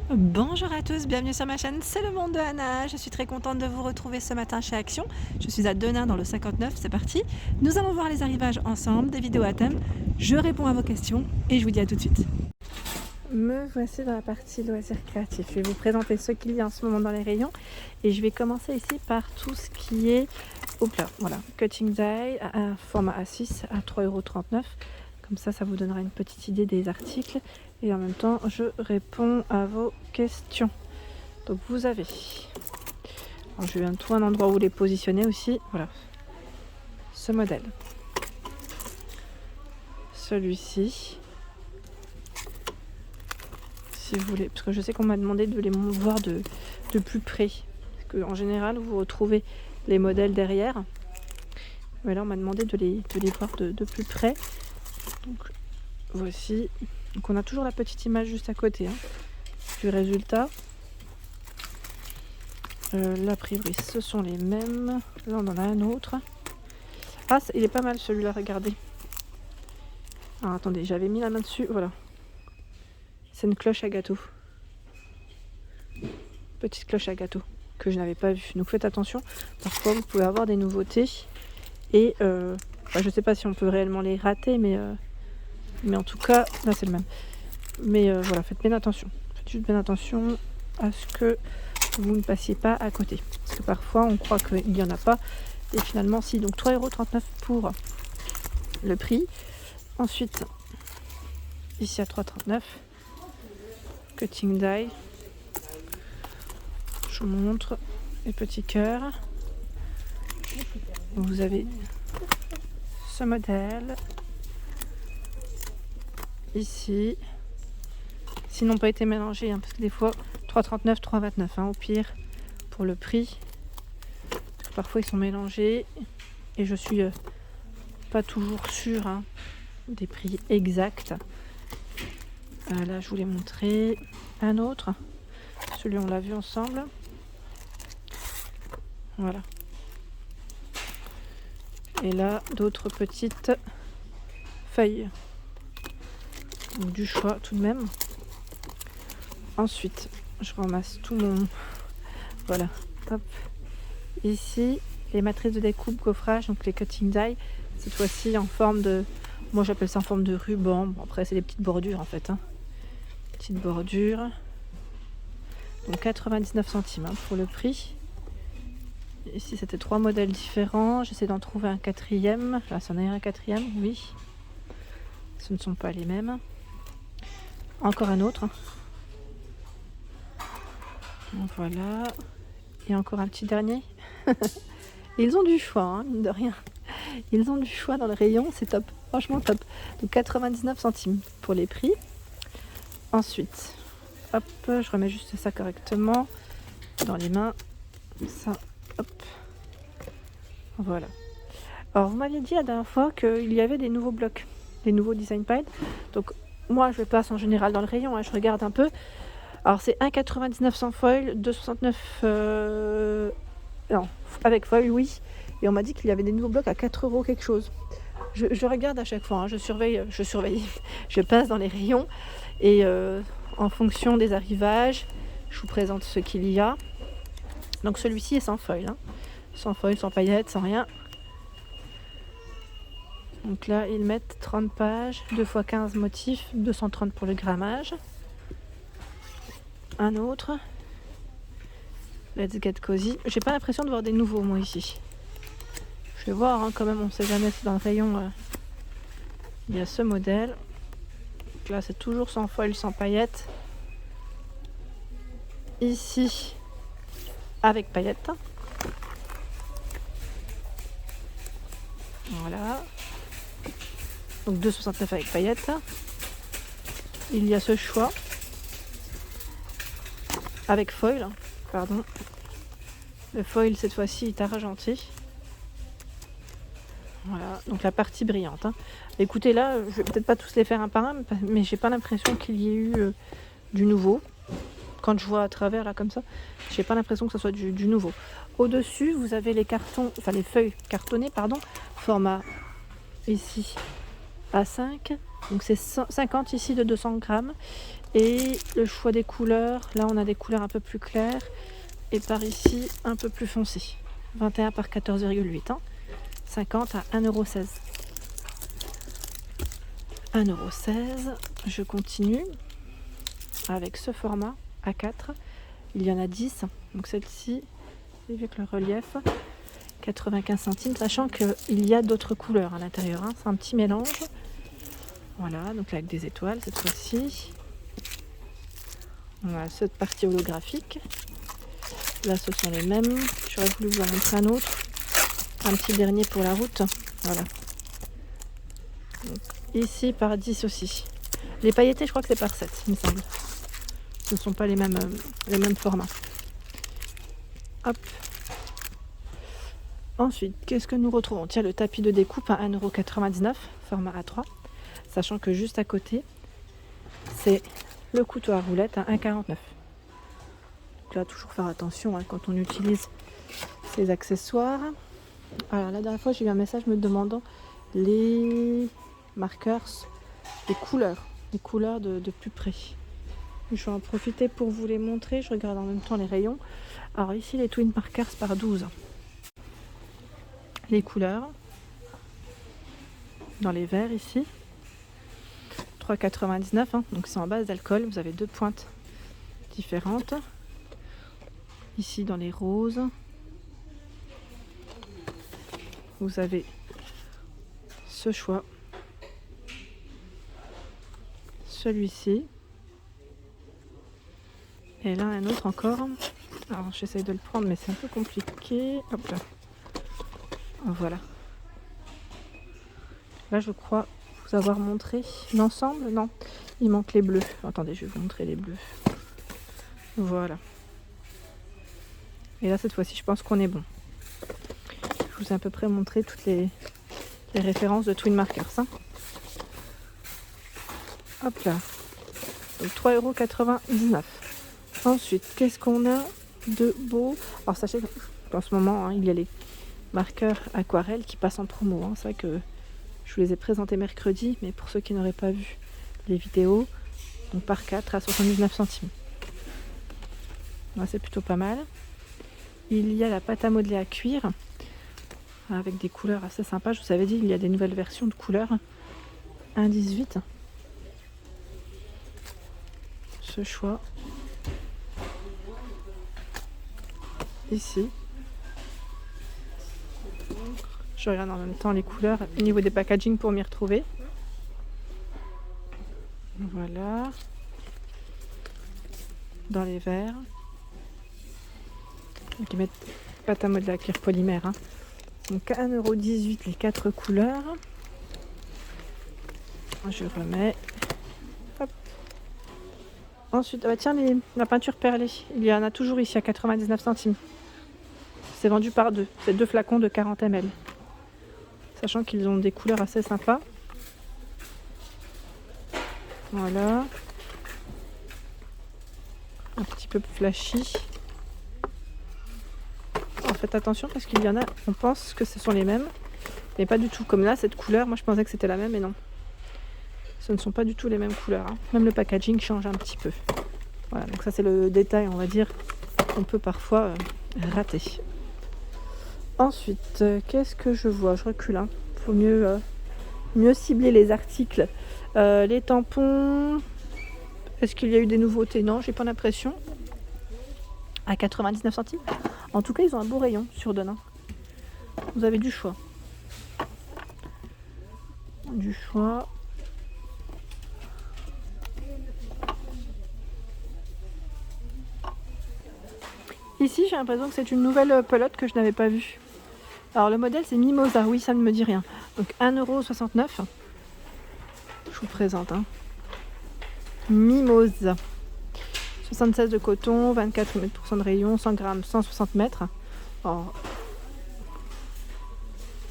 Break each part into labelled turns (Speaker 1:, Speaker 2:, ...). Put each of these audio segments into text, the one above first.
Speaker 1: Bonjour à tous, bienvenue sur ma chaîne, c'est le monde de Anna. Je suis très contente de vous retrouver ce matin chez Action. Je suis à Denain dans le 59, c'est parti. Nous allons voir les arrivages ensemble, des vidéos à thème. Je réponds à vos questions et je vous dis à tout de suite. Me voici dans la partie loisirs créatifs. Je vais vous présenter ce qu'il y a en ce moment dans les rayons. Et je vais commencer ici par tout ce qui est voilà, cutting die à un format A6 à 3,39 €. Comme ça vous donnera une petite idée des articles. Et en même temps, je réponds à vos questions. Donc vous avez... Alors, je vais trouver un endroit où les positionner aussi. Voilà. Ce modèle. Celui-ci. Si vous voulez. Parce que je sais qu'on m'a demandé de les voir de plus près. Parce qu'en général, vous retrouvez les modèles derrière. Mais là, on m'a demandé de les voir de plus près. Donc voici. Donc on a toujours la petite image juste à côté du résultat. Là, a priori, ce sont les mêmes. Là, on en a un autre. Ah, il est pas mal celui-là, regardez. Alors attendez, j'avais mis la main dessus, voilà. C'est une cloche à gâteau. Petite cloche à gâteau que je n'avais pas vue. Donc faites attention, parfois vous pouvez avoir des nouveautés. Et je sais pas si on peut réellement les rater, mais en tout cas, là c'est le même. Mais voilà, faites bien attention. Faites juste bien attention à ce que vous ne passiez pas à côté. Parce que parfois, on croit qu'il n'y en a pas. Et finalement, si. Donc 3,39 € pour le prix. Ensuite, ici à 3,39 €. Cutting die. Je vous montre les petits cœurs. Vous avez ce modèle. Ici. S'ils n'ont pas été mélangés, parce que des fois 3,39 €, 3,29 € au pire pour le prix. Parfois ils sont mélangés et je suis pas toujours sûre des prix exacts. Là je vous l'ai montré. Un autre, celui on l'a vu ensemble. Voilà. Et là d'autres petites feuilles. Donc du choix tout de même. Ensuite, je ramasse tout mon... Voilà, hop. Ici, les matrices de découpe, coffrage, donc les cutting die, cette fois-ci en forme de... Moi j'appelle ça en forme de ruban. Bon, après c'est des petites bordures en fait. Petites bordures. Donc 99 centimes pour le prix. Ici c'était 3 modèles différents. J'essaie d'en trouver un quatrième. Là, c'en est un quatrième, oui. Ce ne sont pas les mêmes. Encore un autre. Voilà. Et encore un petit dernier. Ils ont du choix, mine de rien. Ils ont du choix dans le rayon, c'est top. Franchement top. Donc 99 centimes pour les prix. Ensuite, hop, je remets juste ça correctement dans les mains. Ça, hop. Voilà. Alors, vous m'aviez dit la dernière fois qu'il y avait des nouveaux blocs, des nouveaux design piles. Donc, moi, je passe en général dans le rayon, je regarde un peu. Alors c'est 1,99 € sans foil, 2,69 non, avec foil, oui. Et on m'a dit qu'il y avait des nouveaux blocs à 4 € quelque chose. Je regarde à chaque fois, je surveille. Je passe dans les rayons et en fonction des arrivages, je vous présente ce qu'il y a. Donc celui-ci est sans foil, sans foil, sans paillettes, sans rien. Donc là, ils mettent 30 pages, 2 x 15 motifs, 230 pour le grammage. Un autre. Let's get cozy. J'ai pas l'impression de voir des nouveaux, moi, ici. Je vais voir, quand même, on sait jamais si dans le rayon, il y a ce modèle. Donc là, c'est toujours sans foil, sans paillettes. Ici, avec paillettes. Voilà. Donc 2,69 € avec paillettes. Il y a ce choix. Avec foil, pardon. Le foil cette fois-ci est argenté. Voilà, donc la partie brillante. Écoutez, là, je vais peut-être pas tous les faire un par un, mais j'ai pas l'impression qu'il y ait eu du nouveau. Quand je vois à travers là comme ça, j'ai pas l'impression que ce soit du nouveau. Au-dessus, vous avez les cartons, les feuilles cartonnées, format ici A5 Donc c'est 50 ici de 200 grammes. Et le choix des couleurs, là on a des couleurs un peu plus claires. Et par ici, un peu plus foncé. 21 par 14,8. 50 à 1,16 €. 1,16 €. Je continue avec ce format A4. Il y en a 10. Donc celle-ci, avec le relief, 95 centimes. Sachant qu'il y a d'autres couleurs à l'intérieur. C'est un petit mélange. Voilà, donc là avec des étoiles cette fois-ci. On a cette partie holographique. Là, ce sont les mêmes. J'aurais voulu vous en montrer un autre. Un petit dernier pour la route. Voilà. Donc, ici, par 10 aussi. Les pailletés, je crois que c'est par 7, il me semble. Ce ne sont pas les mêmes formats. Hop. Ensuite, qu'est-ce que nous retrouvons? Tiens, le tapis de découpe à 1,99 €, format A3. Sachant que juste à côté, c'est le couteau à roulettes à 1,49 €. Donc là, toujours faire attention quand on utilise ces accessoires. Alors, la dernière fois, j'ai eu un message me demandant les marqueurs, les couleurs de plus près. Je vais en profiter pour vous les montrer. Je regarde en même temps les rayons. Alors ici, les Twin Markers par 12. Les couleurs. Dans les verts ici. 3,99 €. Donc c'est en base d'alcool. Vous avez 2 pointes différentes. Ici dans les roses. Vous avez ce choix. Celui-ci. Et là un autre encore. Alors j'essaye de le prendre mais c'est un peu compliqué. Hop là. Voilà. Là je crois vous avoir montré l'ensemble. Non, il manque les bleus. Attendez, je vais vous montrer les bleus. Voilà. Et là cette fois-ci je pense qu'on est bon. Je vous ai à peu près montré toutes les références de Twin Markers. Hop là. Donc 3,99 €. Ensuite, qu'est-ce qu'on a de beau? Alors sachez qu'en ce moment, il y a les marqueurs aquarelles qui passent en promo. C'est vrai que je vous les ai présentés mercredi, mais pour ceux qui n'auraient pas vu les vidéos, donc par 4 à 79 centimes. Là, c'est plutôt pas mal. Il y a la pâte à modeler à cuir avec des couleurs assez sympas. Je vous avais dit, il y a des nouvelles versions de couleurs. 1,18 €. Ce choix. Ici. Je regarde en même temps les couleurs au niveau des packaging pour m'y retrouver. Voilà. Dans les verts. Donc ils mettent pâte à modeler à cuir polymère. Donc à 1,18 € les 4 couleurs. Je remets. Hop. Ensuite, tiens, la peinture perlée. Il y en a toujours ici à 99 centimes. C'est vendu par 2. C'est 2 flacons de 40 ml. Sachant qu'ils ont des couleurs assez sympas. Voilà. Un petit peu flashy. Alors faites attention parce qu'il y en a, on pense que ce sont les mêmes. Mais pas du tout. Comme là, cette couleur, moi je pensais que c'était la même, mais non. Ce ne sont pas du tout les mêmes couleurs. Même le packaging change un petit peu. Voilà, donc ça c'est le détail, on va dire, qu'on peut parfois rater. Ensuite, qu'est-ce que je vois? Je recule. Faut mieux cibler les articles. Les tampons. Est-ce qu'il y a eu des nouveautés? Non, j'ai pas l'impression. À 99 centimes. En tout cas, ils ont un beau rayon sur Donne. Vous avez du choix. Du choix. Ici, j'ai l'impression que c'est une nouvelle pelote que je n'avais pas vue. Alors, le modèle, c'est Mimosa. Oui, ça ne me dit rien. Donc, 1,69 €. Je vous présente. Mimosa. 76 de coton, 24% de rayon, 100 grammes, 160 mètres. Alors,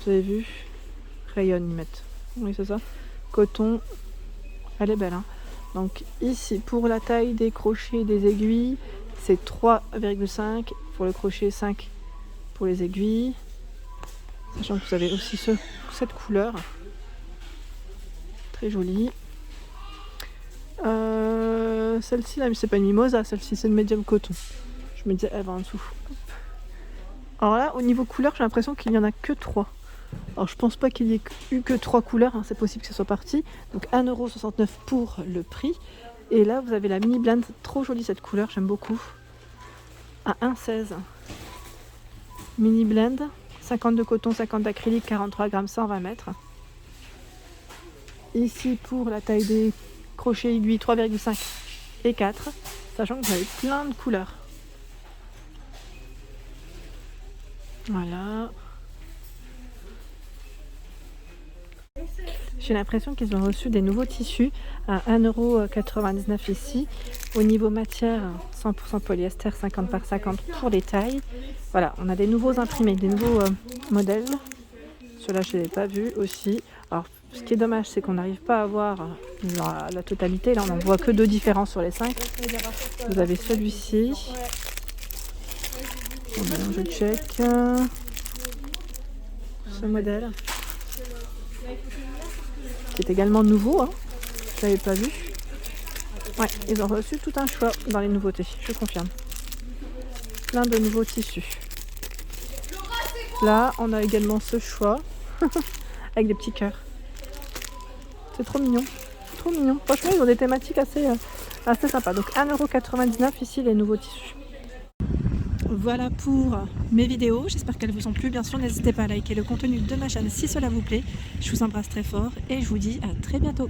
Speaker 1: vous avez vu? Rayonne, ils mettent. Oui, c'est ça. Coton. Elle est belle. Donc, ici, pour la taille des crochets et des aiguilles, c'est 3,5 pour le crochet, 5 pour les aiguilles. Sachant que vous avez aussi cette couleur. Très jolie. celle-ci là, mais c'est pas une mimosa, celle-ci c'est une medium coton. Je me disais, elle va en dessous. Alors là, au niveau couleur, j'ai l'impression qu'il n'y en a que 3. Alors je pense pas qu'il y ait eu que 3 couleurs, hein. C'est possible que ce soit parti. Donc 1,69€ pour le prix. Et là, vous avez la mini blend, trop jolie cette couleur, j'aime beaucoup. À 1,16€. Mini blend, 50 de coton, 50 d'acrylique, 43 grammes, 120 mètres. Ici pour la taille des crochets aiguilles 3,5 et 4, sachant que vous avez plein de couleurs. Voilà. J'ai l'impression qu'ils ont reçu des nouveaux tissus à 1,99€ ici. Au niveau matière, 100% polyester, 50 par 50 pour les tailles. Voilà, on a des nouveaux imprimés, des nouveaux modèles. Ceux-là, je ne les ai pas vus aussi. Alors, ce qui est dommage, c'est qu'on n'arrive pas à voir la totalité. Là, on n'en voit que 2 différents sur les 5. Vous avez celui-ci. Je check. Ce modèle. Qui est également nouveau, hein. Je l'avais pas vu. Ouais, ils ont reçu tout un choix dans les nouveautés, je confirme. Plein de nouveaux tissus. Là, on a également ce choix avec des petits cœurs. C'est trop mignon, trop mignon. Franchement, ils ont des thématiques assez sympas. Donc 1,99€ ici les nouveaux tissus. Voilà pour mes vidéos, j'espère qu'elles vous ont plu. Bien sûr, n'hésitez pas à liker le contenu de ma chaîne si cela vous plaît. Je vous embrasse très fort et je vous dis à très bientôt.